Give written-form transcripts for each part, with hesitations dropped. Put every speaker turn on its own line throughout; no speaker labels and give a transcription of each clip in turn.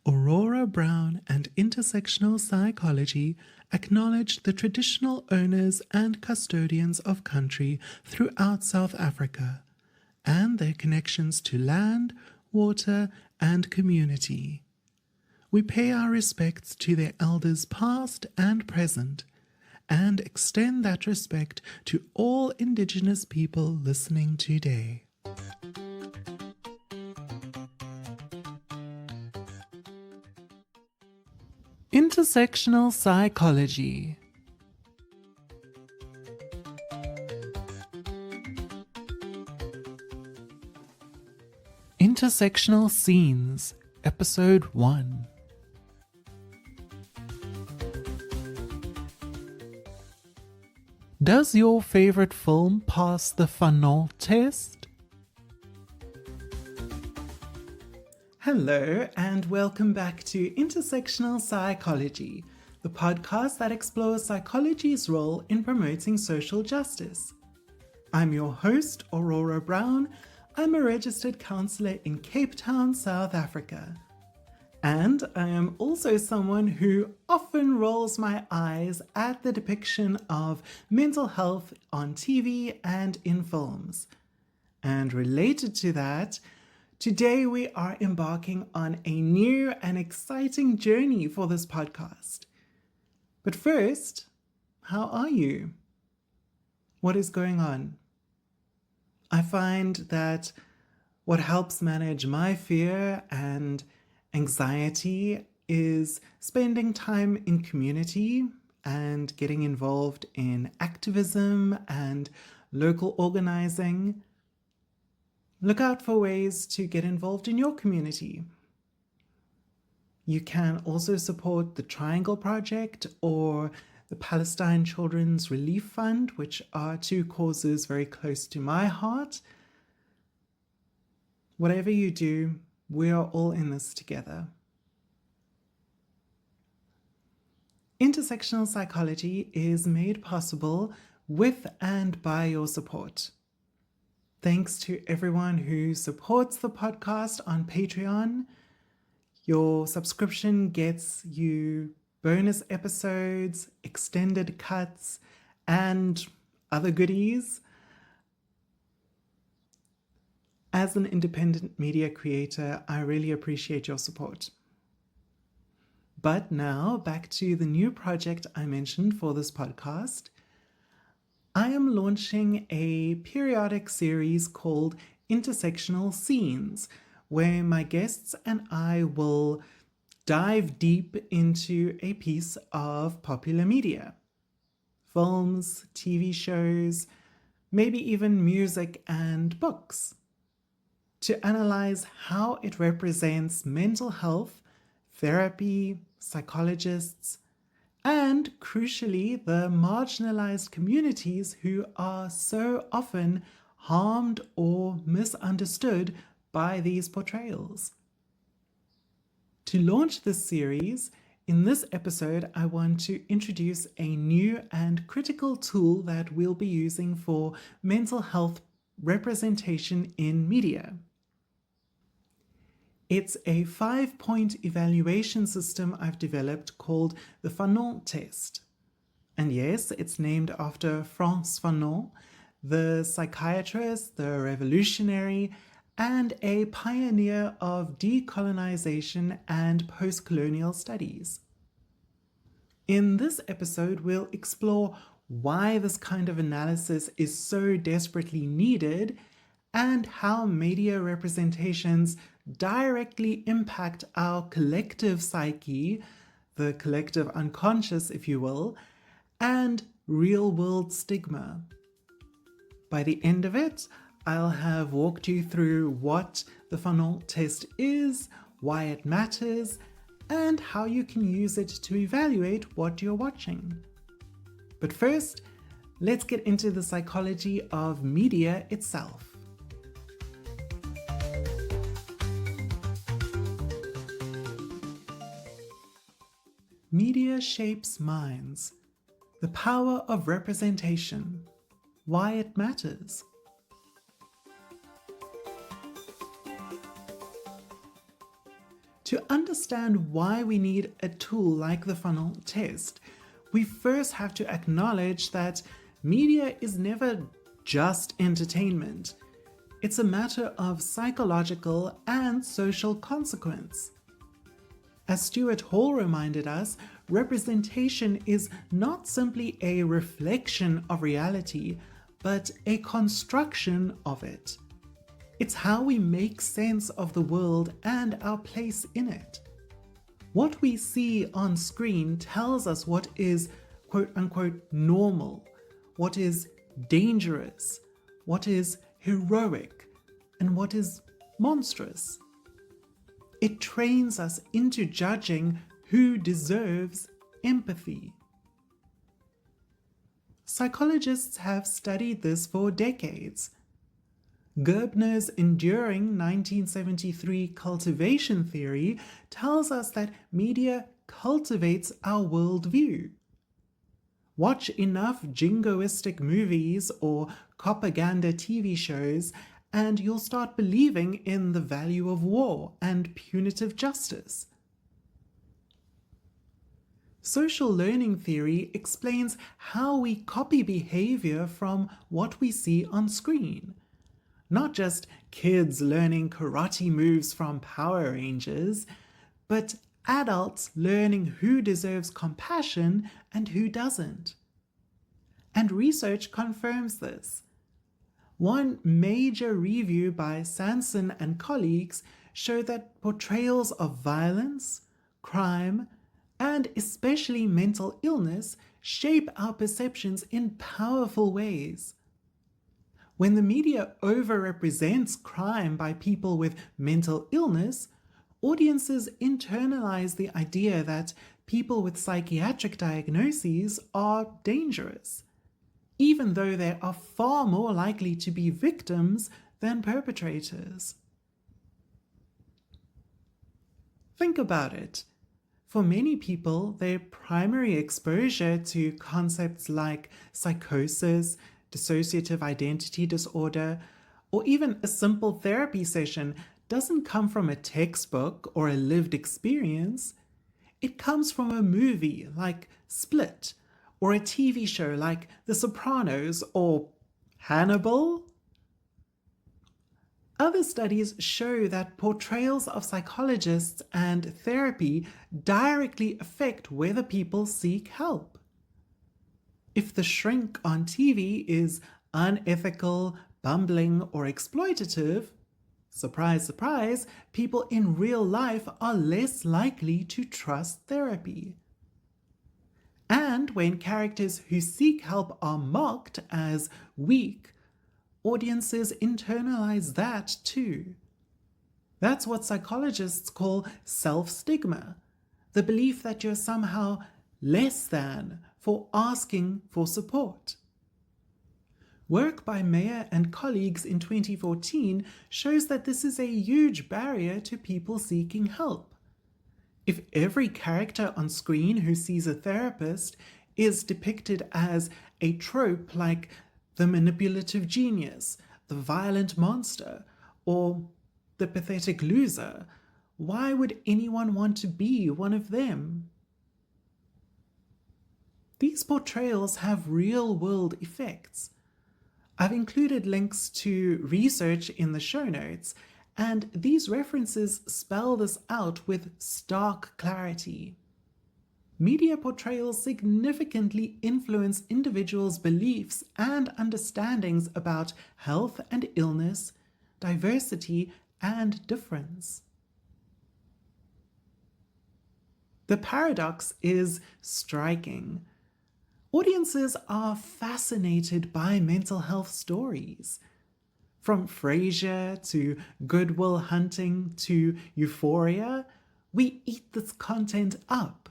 Aurora Brown and intersectional psychology acknowledge the traditional owners and custodians of country throughout South Africa and their connections to land, water, and community. We pay our respects to their elders past and present, and extend that respect to all Indigenous people listening today. Intersectional psychology. Intersectional Scenes, Episode 1. Does your favorite film pass the Fanon Test? Hello, and welcome back to Intersectional Psychology, the podcast that explores psychology's role in promoting social justice. I'm your host, Aurora Brown. I'm a registered counsellor in Cape Town, South Africa. And I am also someone who often rolls my eyes at the depiction of mental health on TV and in films. And related to that, today we are embarking on a new and exciting journey for this podcast. But first, how are you? What is going on? I find that what helps manage my fear and anxiety is spending time in community and getting involved in activism and local organizing. Look out for ways to get involved in your community. You can also support the Triangle Project or the Palestine Children's Relief Fund, which are two causes very close to my heart. Whatever you do, we are all in this together. Intersectional psychology is made possible with and by your support. Thanks to everyone who supports the podcast on Patreon. Your subscription gets you bonus episodes, extended cuts, and other goodies. As an independent media creator, I really appreciate your support. But now, back to the new project I mentioned for this podcast. I am launching a periodic series called Intersectional Scenes, where my guests and I will dive deep into a piece of popular media. Films, TV shows, maybe even music and books, to analyze how it represents mental health, therapy, psychologists, and crucially, the marginalized communities who are so often harmed or misunderstood by these portrayals. To launch this series, in this episode, I want to introduce a new and critical tool that we'll be using for mental health representation in media. It's a 5-point evaluation system I've developed called the Fanon Test. And yes, it's named after Frantz Fanon, the psychiatrist, the revolutionary, and a pioneer of decolonization and post-colonial studies. In this episode, we'll explore why this kind of analysis is so desperately needed and how media representations directly impact our collective psyche, the collective unconscious, if you will, and real-world stigma. By the end of it, I'll have walked you through what the Fanon test is, why it matters, and how you can use it to evaluate what you're watching. But first, let's get into the psychology of media itself. Media shapes minds. The power of representation. Why it matters. To understand why we need a tool like the Fanon Test, we first have to acknowledge that media is never just entertainment. It's a matter of psychological and social consequence. As Stuart Hall reminded us, representation is not simply a reflection of reality, but a construction of it. It's how we make sense of the world and our place in it. What we see on screen tells us what is quote-unquote normal, what is dangerous, what is heroic, and what is monstrous. It trains us into judging who deserves empathy. Psychologists have studied this for decades. Gerbner's enduring 1973 cultivation theory tells us that media cultivates our worldview. Watch enough jingoistic movies or propaganda TV shows and you'll start believing in the value of war and punitive justice. Social learning theory explains how we copy behavior from what we see on screen. Not just kids learning karate moves from Power Rangers, but adults learning who deserves compassion and who doesn't. And research confirms this. One major review by Sanson and colleagues showed that portrayals of violence, crime, and especially mental illness shape our perceptions in powerful ways. When the media overrepresents crime by people with mental illness, audiences internalize the idea that people with psychiatric diagnoses are dangerous, even though they are far more likely to be victims than perpetrators. Think about it. For many people, their primary exposure to concepts like psychosis, dissociative identity disorder, or even a simple therapy session doesn't come from a textbook or a lived experience. It comes from a movie like Split, or a TV show like The Sopranos or Hannibal. Other studies show that portrayals of psychologists and therapy directly affect whether people seek help. If the shrink on TV is unethical, bumbling, or exploitative, surprise, surprise, people in real life are less likely to trust therapy. And when characters who seek help are mocked as weak, audiences internalize that too. That's what psychologists call self-stigma, the belief that you're somehow less than for asking for support. Work by Mayer and colleagues in 2014 shows that this is a huge barrier to people seeking help. If every character on screen who sees a therapist is depicted as a trope like the manipulative genius, the violent monster, or the pathetic loser, why would anyone want to be one of them? These portrayals have real-world effects. I've included links to research in the show notes, and these references spell this out with stark clarity. Media portrayals significantly influence individuals' beliefs and understandings about health and illness, diversity and difference. The paradox is striking. Audiences are fascinated by mental health stories. From Frasier to Good Will Hunting to Euphoria, we eat this content up.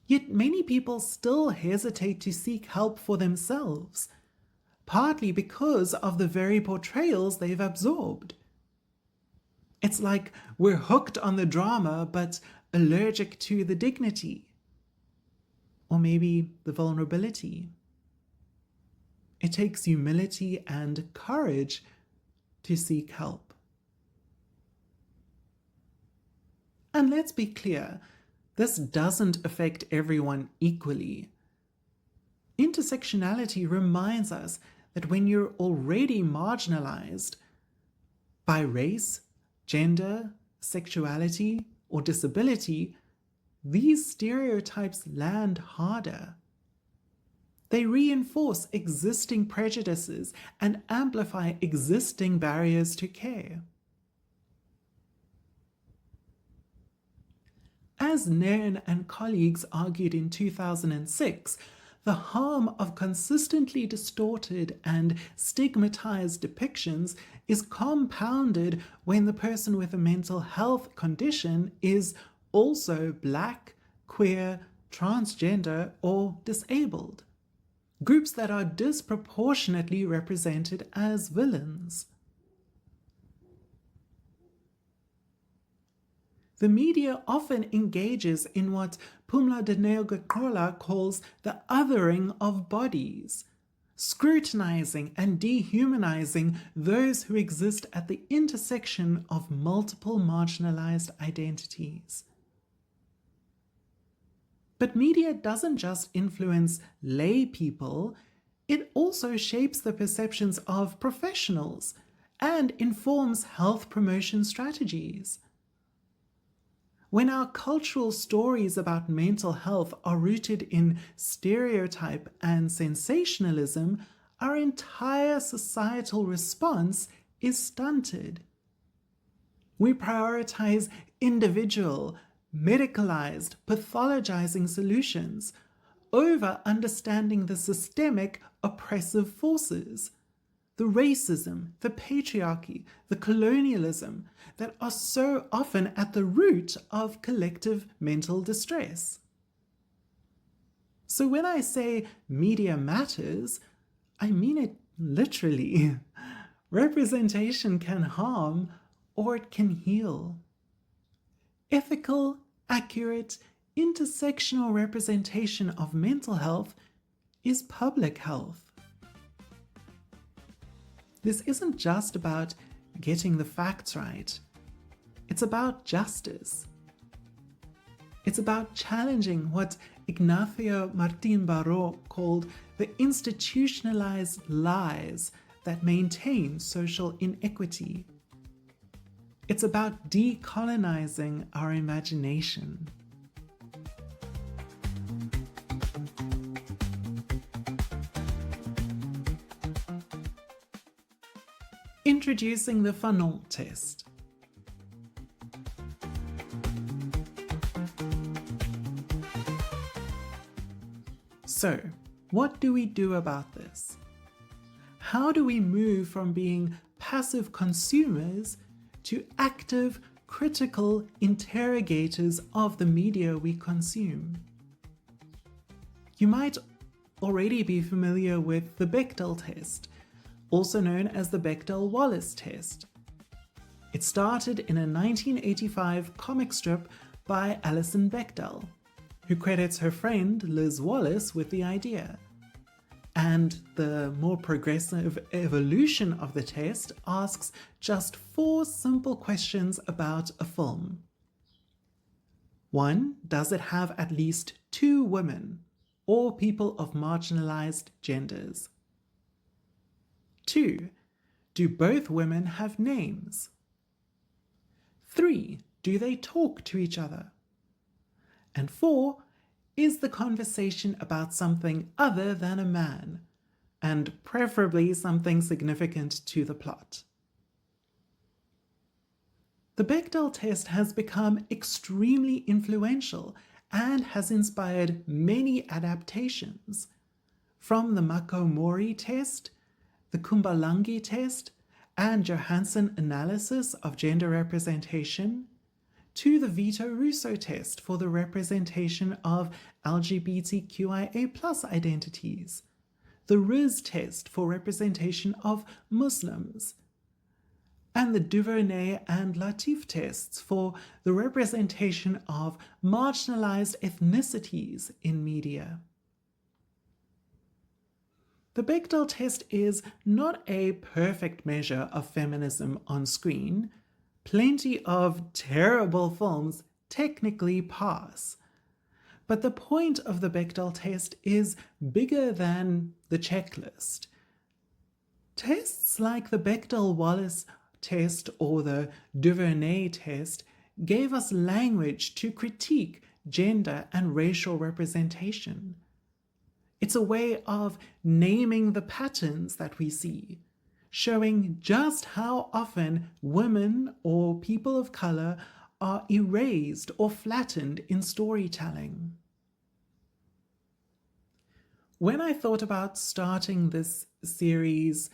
Yet many people still hesitate to seek help for themselves, partly because of the very portrayals they've absorbed. It's like we're hooked on the drama but allergic to the dignity, or maybe the vulnerability. It takes humility and courage to seek help. And let's be clear, this doesn't affect everyone equally. Intersectionality reminds us that when you're already marginalized by race, gender, sexuality, or disability, these stereotypes land harder. They reinforce existing prejudices and amplify existing barriers to care. As Nairn and colleagues argued in 2006, the harm of consistently distorted and stigmatized depictions is compounded when the person with a mental health condition is also Black, queer, transgender, or disabled, groups that are disproportionately represented as villains. The media often engages in what Pumla de Neogocola calls the othering of bodies, scrutinizing and dehumanizing those who exist at the intersection of multiple marginalized identities. But media doesn't just influence lay people, it also shapes the perceptions of professionals and informs health promotion strategies. When our cultural stories about mental health are rooted in stereotype and sensationalism, our entire societal response is stunted. We prioritize individual, medicalized, pathologizing solutions over understanding the systemic oppressive forces, the racism, the patriarchy, the colonialism that are so often at the root of collective mental distress. So when I say media matters, I mean it literally. Representation can harm or it can heal. Ethical, accurate, intersectional representation of mental health is public health. This isn't just about getting the facts right. It's about justice. It's about challenging what Ignacio Martín Baró called the institutionalized lies that maintain social inequity. It's about decolonizing our imagination. Introducing the Fanon Test. So, what do we do about this? How do we move from being passive consumers to active, critical interrogators of the media we consume? You might already be familiar with the Bechdel Test, also known as the Bechdel-Wallace test. It started in a 1985 comic strip by Alison Bechdel, who credits her friend Liz Wallace with the idea. And the more progressive evolution of the test asks just 4 simple questions about a film. 1. Does it have at least 2 women or people of marginalized genders? 2. Do both women have names? 3. Do they talk to each other? And 4. Is the conversation about something other than a man, and preferably something significant to the plot? The Bechdel test has become extremely influential and has inspired many adaptations, from the Mako-Mori test, the Kumbalangi test, and Johansson analysis of gender representation, to the Vito Russo test for the representation of LGBTQIA+ identities, the Riz test for representation of Muslims, and the Duvernay and Latif tests for the representation of marginalized ethnicities in media. The Bechdel test is not a perfect measure of feminism on screen. Plenty of terrible films technically pass. But the point of the Bechdel test is bigger than the checklist. Tests like the Bechdel-Wallace test or the Duvernay test gave us language to critique gender and racial representation. It's a way of naming the patterns that we see, showing just how often women or people of color are erased or flattened in storytelling. When I thought about starting this series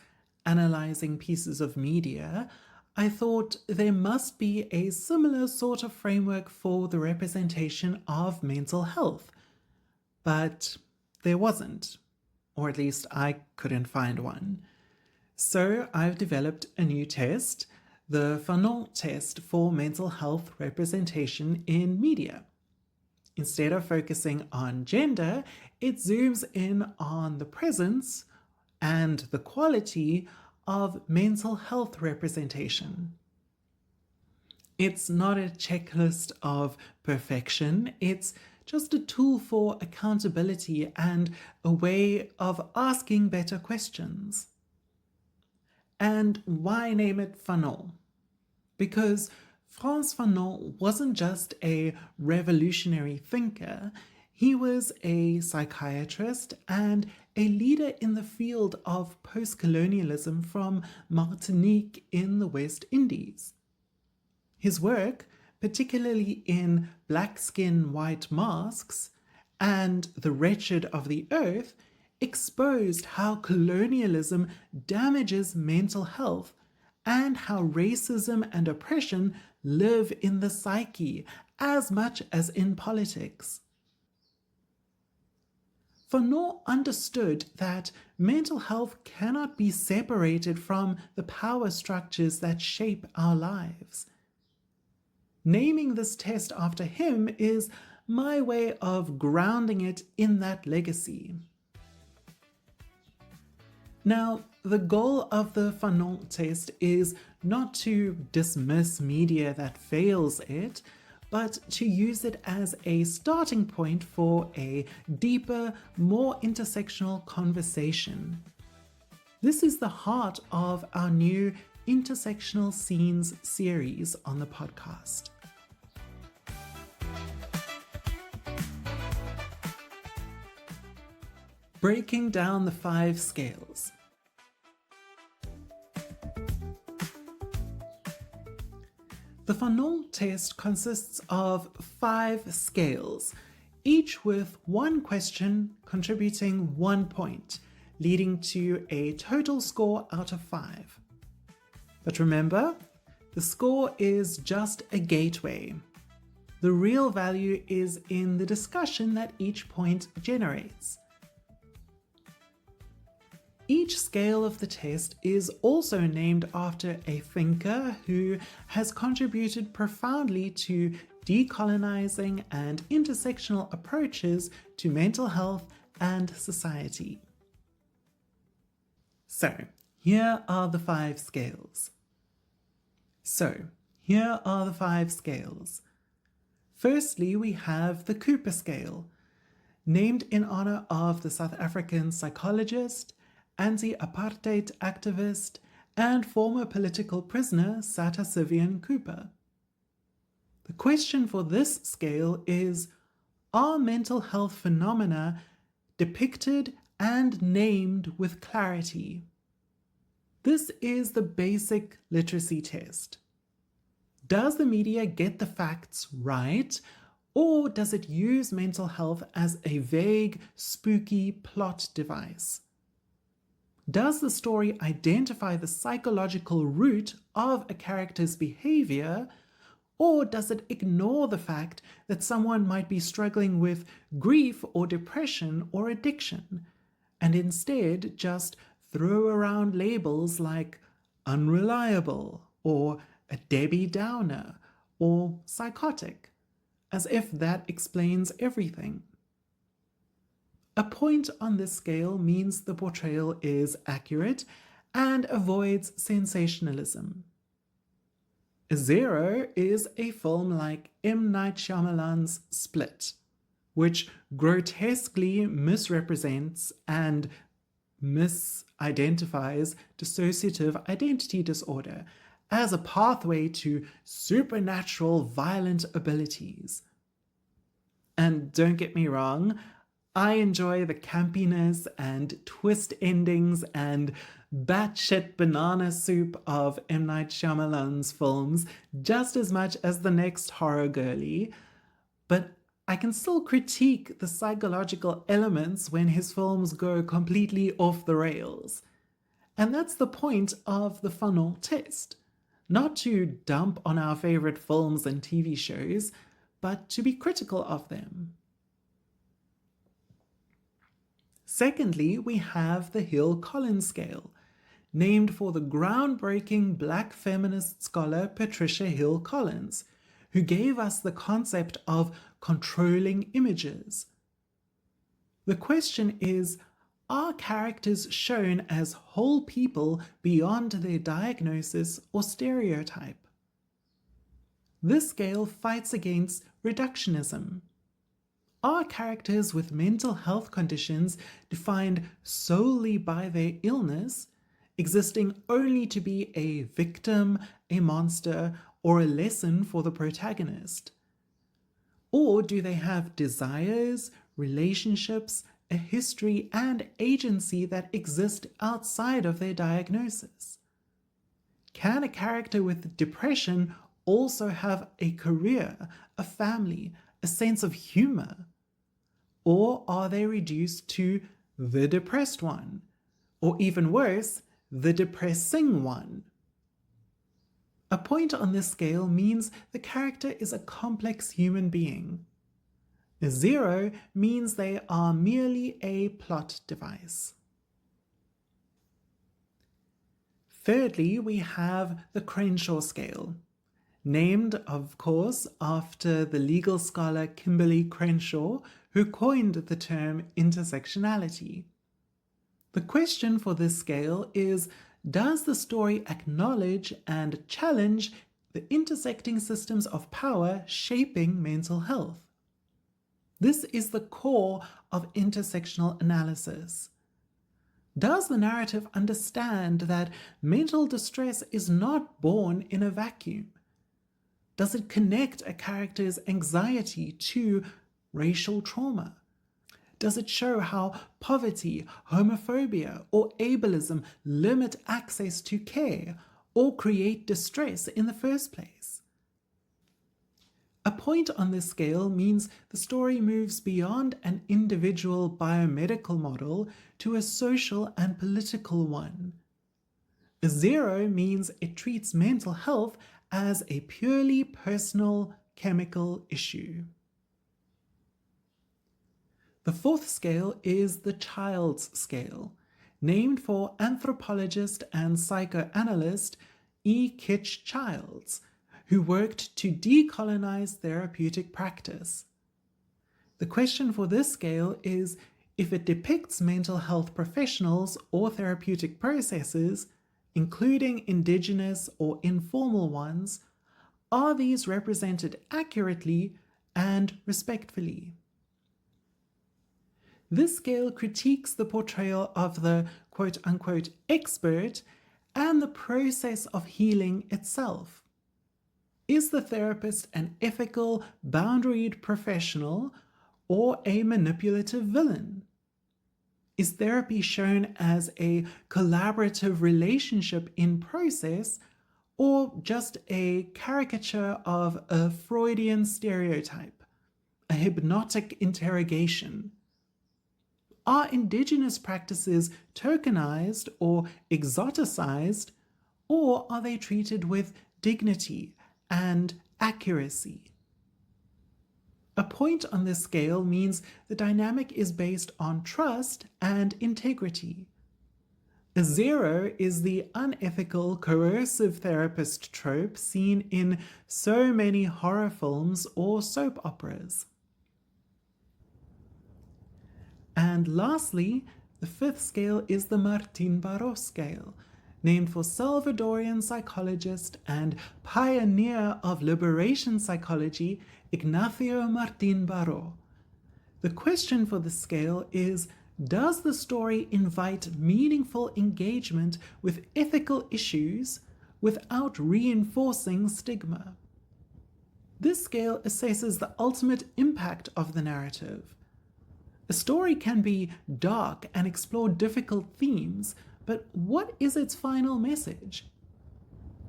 analyzing pieces of media, I thought there must be a similar sort of framework for the representation of mental health, but there wasn't, or at least I couldn't find one. So I've developed a new test, the Fanon Test for mental health representation in media. Instead of focusing on gender, it zooms in on the presence and the quality of mental health representation. It's not a checklist of perfection, it's just a tool for accountability and a way of asking better questions. And why name it Fanon? Because Frantz Fanon wasn't just a revolutionary thinker, he was a psychiatrist and a leader in the field of post-colonialism from Martinique in the West Indies. His work, particularly in Black Skin, White Masks and The Wretched of the Earth, exposed how colonialism damages mental health and how racism and oppression live in the psyche as much as in politics. Fanon understood that mental health cannot be separated from the power structures that shape our lives. Naming this test after him is my way of grounding it in that legacy. Now, the goal of the Fanon test is not to dismiss media that fails it, but to use it as a starting point for a deeper, more intersectional conversation. This is the heart of our new Intersectional Scenes series on the podcast. Breaking down the 5 scales. The Fanon test consists of 5 scales, each with one question contributing 1 point, leading to a total score out of 5. But remember, the score is just a gateway. The real value is in the discussion that each point generates. Each scale of the test is also named after a thinker who has contributed profoundly to decolonizing and intersectional approaches to mental health and society. So, here are the 5 scales. Firstly, we have the Cooper scale, named in honor of the South African psychologist, anti-apartheid activist, and former political prisoner Sata Sivian Cooper. The question for this scale is, are mental health phenomena depicted and named with clarity? This is the basic literacy test. Does the media get the facts right, or does it use mental health as a vague, spooky plot device? Does the story identify the psychological root of a character's behavior, or does it ignore the fact that someone might be struggling with grief or depression or addiction, and instead just throw around labels like unreliable or a Debbie Downer or psychotic, as if that explains everything? A point on this scale means the portrayal is accurate and avoids sensationalism. 0 is a film like M. Night Shyamalan's Split, which grotesquely misrepresents and misidentifies dissociative identity disorder as a pathway to supernatural violent abilities. And don't get me wrong, I enjoy the campiness and twist endings and batshit banana soup of M. Night Shyamalan's films just as much as the next horror girly, but I can still critique the psychological elements when his films go completely off the rails. And that's the point of the Fanon Test. Not to dump on our favorite films and TV shows, but to be critical of them. Secondly, we have the Hill-Collins scale, named for the groundbreaking Black feminist scholar Patricia Hill-Collins, who gave us the concept of controlling images. The question is, are characters shown as whole people beyond their diagnosis or stereotype? This scale fights against reductionism. Are characters with mental health conditions defined solely by their illness, existing only to be a victim, a monster, or a lesson for the protagonist? Or do they have desires, relationships, a history, and agency that exist outside of their diagnosis? Can a character with depression also have a career, a family, a sense of humor? Or are they reduced to the depressed one? Or even worse, the depressing one? A point on this scale means the character is a complex human being. 0 means they are merely a plot device. Thirdly, we have the Crenshaw scale, named, of course, after the legal scholar Kimberly Crenshaw, who coined the term intersectionality. The question for this scale is, does the story acknowledge and challenge the intersecting systems of power shaping mental health? This is the core of intersectional analysis. Does the narrative understand that mental distress is not born in a vacuum? Does it connect a character's anxiety to racial trauma? Does it show how poverty, homophobia, or ableism limit access to care or create distress in the first place? A point on this scale means the story moves beyond an individual biomedical model to a social and political one. 0 means it treats mental health as a purely personal chemical issue. The fourth scale is the Childs scale, named for anthropologist and psychoanalyst E. Kitch Childs, who worked to decolonize therapeutic practice. The question for this scale is, if it depicts mental health professionals or therapeutic processes, including indigenous or informal ones, are these represented accurately and respectfully? This scale critiques the portrayal of the quote-unquote expert and the process of healing itself. Is the therapist an ethical, boundaried professional or a manipulative villain? Is therapy shown as a collaborative relationship in process or just a caricature of a Freudian stereotype, a hypnotic interrogation? Are indigenous practices tokenized or exoticized, or are they treated with dignity and accuracy? A point on this scale means the dynamic is based on trust and integrity. 0 is the unethical, coercive therapist trope seen in so many horror films or soap operas. And lastly, the fifth scale is the Martin-Barros scale, named for Salvadorian psychologist and pioneer of liberation psychology, Ignacio Martín Baró. The question for the scale is, does the story invite meaningful engagement with ethical issues without reinforcing stigma? This scale assesses the ultimate impact of the narrative. A story can be dark and explore difficult themes, but what is its final message?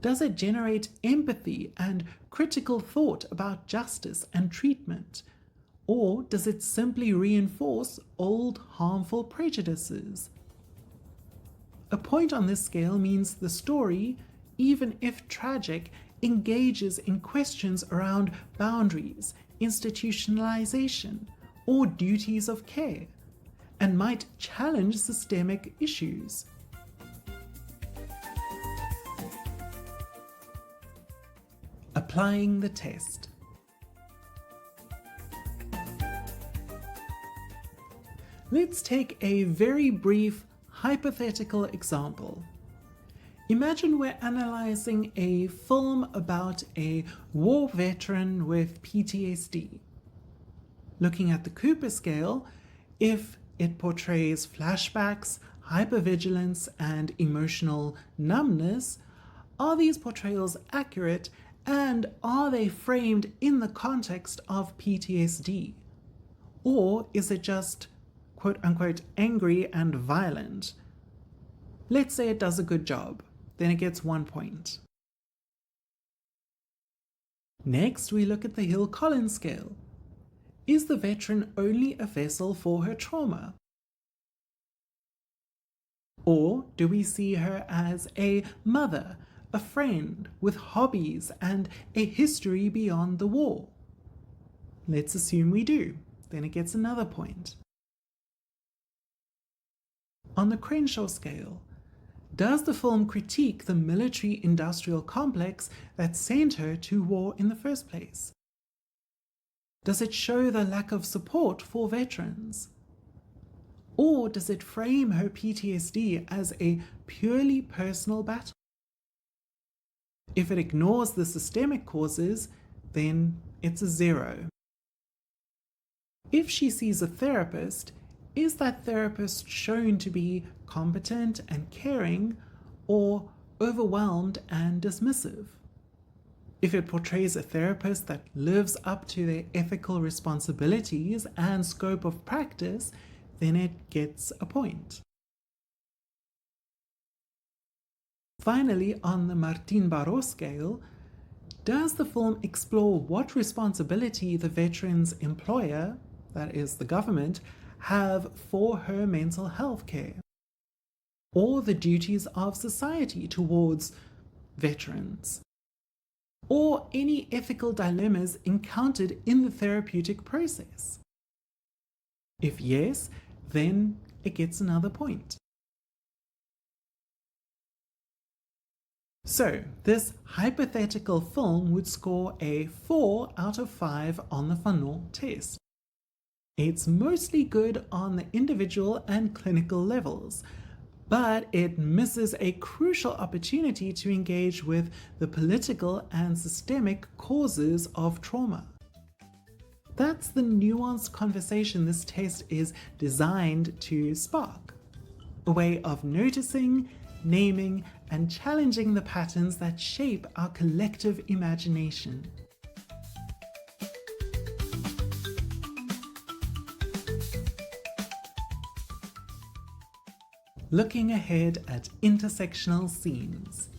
Does it generate empathy and critical thought about justice and treatment? Or does it simply reinforce old harmful prejudices? A point on this scale means the story, even if tragic, engages in questions around boundaries, institutionalization, or duties of care, and might challenge systemic issues. Applying the test. Let's take a very brief hypothetical example. Imagine we're analyzing a film about a war veteran with PTSD. Looking at the Cooper scale, if it portrays flashbacks, hypervigilance, and emotional numbness, are these portrayals accurate and are they framed in the context of PTSD? Or is it just quote-unquote angry and violent? Let's say it does a good job, then it gets 1 point. Next, we look at the Hill-Collins scale. Is the veteran only a vessel for her trauma? Or do we see her as a mother, a friend with hobbies and a history beyond the war? Let's assume we do, then it gets another point. On the Crenshaw scale, does the film critique the military-industrial complex that sent her to war in the first place? Does it show the lack of support for veterans? Or does it frame her PTSD as a purely personal battle? If it ignores the systemic causes, then it's a 0. If she sees a therapist, is that therapist shown to be competent and caring, or overwhelmed and dismissive? If it portrays a therapist that lives up to their ethical responsibilities and scope of practice, then it gets a point. Finally, on the Martín Baró scale, does the film explore what responsibility the veteran's employer, that is the government, have for her mental health care? Or the duties of society towards veterans? Or any ethical dilemmas encountered in the therapeutic process? If yes, then it gets another point. So, this hypothetical film would score a 4 out of 5 on the Fanon test. It's mostly good on the individual and clinical levels, but it misses a crucial opportunity to engage with the political and systemic causes of trauma. That's the nuanced conversation this test is designed to spark. A way of noticing, naming, and challenging the patterns that shape our collective imagination. Looking ahead at intersectional scenes.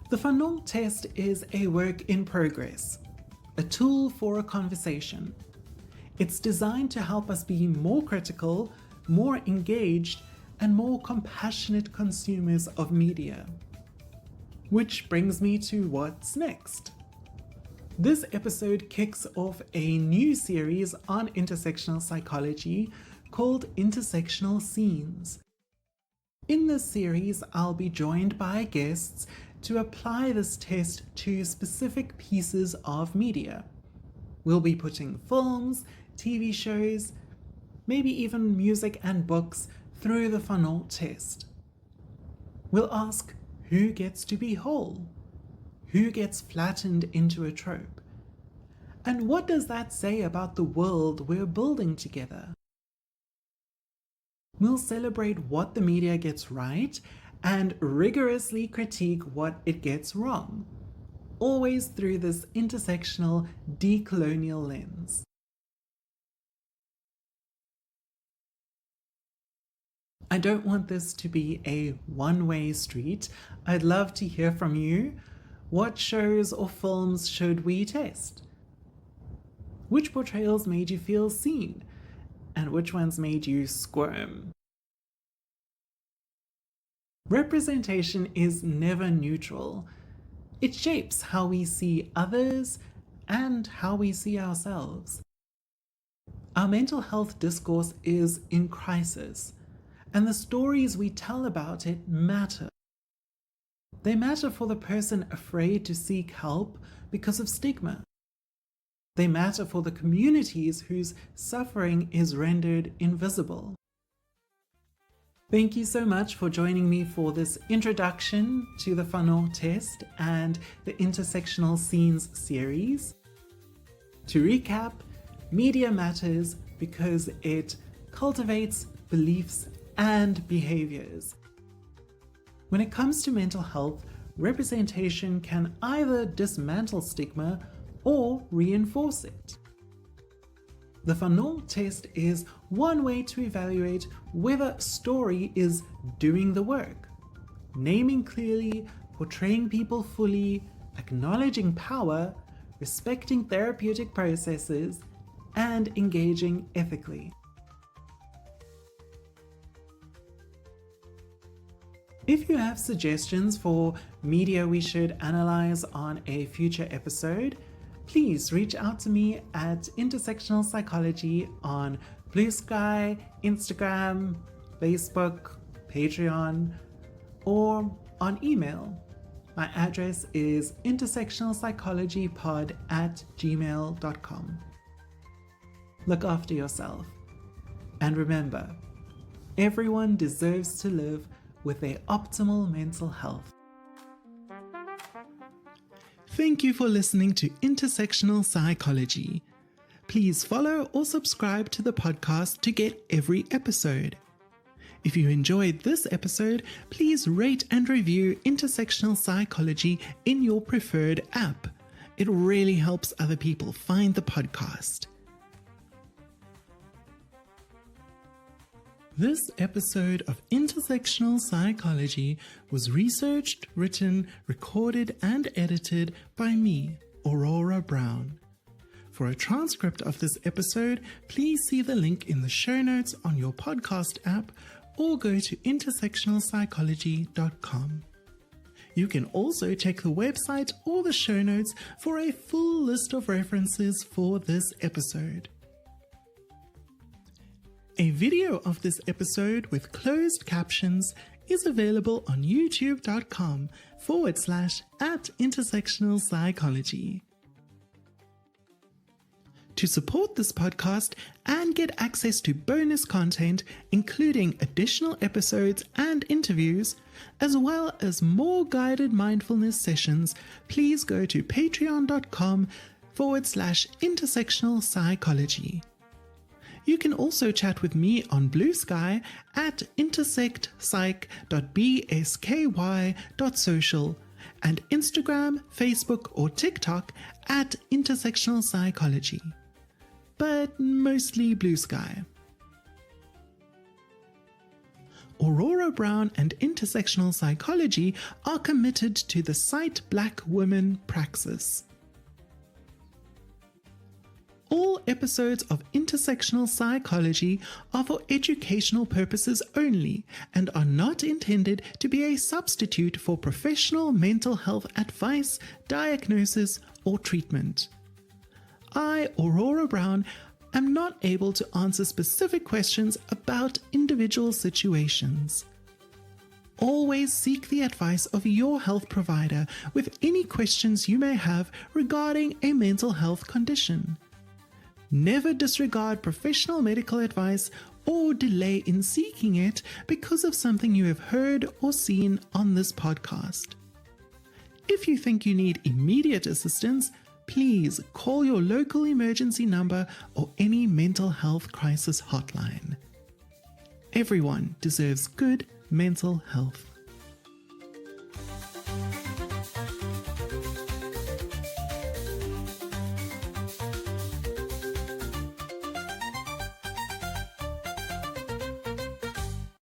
The Fanon test is a work in progress, a tool for a conversation. It's designed to help us be more critical, more engaged, and more compassionate consumers of media. Which brings me to what's next. This episode kicks off a new series on intersectional psychology called Intersectional Scenes. In this series, I'll be joined by guests to apply this test to specific pieces of media. We'll be putting films, TV shows, maybe even music and books through the Fanon Test. We'll ask who gets to be whole, who gets flattened into a trope, and what does that say about the world we're building together? We'll celebrate what the media gets right and rigorously critique what it gets wrong, always through this intersectional, decolonial lens. I don't want this to be a one-way street. I'd love to hear from you. What shows or films should we test? Which portrayals made you feel seen? And which ones made you squirm? Representation is never neutral. It shapes how we see others and how we see ourselves. Our mental health discourse is in crisis, and the stories we tell about it matter. They matter for the person afraid to seek help because of stigma. They matter for the communities whose suffering is rendered invisible. Thank you so much for joining me for this introduction to the Fanon Test and the Intersectional Scenes series. To recap, media matters because it cultivates beliefs and behaviors. When it comes to mental health, representation can either dismantle stigma or reinforce it. The Fanon Test is one way to evaluate whether a story is doing the work, naming clearly, portraying people fully, acknowledging power, respecting therapeutic processes, and engaging ethically. If you have suggestions for media we should analyze on a future episode, please reach out to me at Intersectional Psychology on Blue Sky, Instagram, Facebook, Patreon, or on email. My address is intersectionalpsychologypod@gmail.com. Look after yourself. And remember, everyone deserves to live with their optimal mental health. Thank you for listening to Intersectional Psychology. Please follow or subscribe to the podcast to get every episode. If you enjoyed this episode, please rate and review Intersectional Psychology in your preferred app. It really helps other people find the podcast. This episode of Intersectional Psychology was researched, written, recorded, and edited by me, Aurora Brown. For a transcript of this episode, please see the link in the show notes on your podcast app or go to intersectionalpsychology.com. You can also check the website or the show notes for a full list of references for this episode. A video of this episode with closed captions is available on youtube.com/@intersectionalpsychology. To support this podcast and get access to bonus content, including additional episodes and interviews, as well as more guided mindfulness sessions, please go to patreon.com/intersectionalpsychology. You can also chat with me on Blue Sky at intersectpsy.bsky.social and Instagram, Facebook, or TikTok at Intersectional Psychology. But mostly Blue Sky. Aurora Brown and Intersectional Psychology are committed to the Cite Black Women praxis. All episodes of Intersectional Psychology are for educational purposes only and are not intended to be a substitute for professional mental health advice, diagnosis, or treatment. I, Aurora Brown, am not able to answer specific questions about individual situations. Always seek the advice of your health provider with any questions you may have regarding a mental health condition. Never disregard professional medical advice or delay in seeking it because of something you have heard or seen on this podcast. If you think you need immediate assistance, please call your local emergency number or any mental health crisis hotline. Everyone deserves good mental health.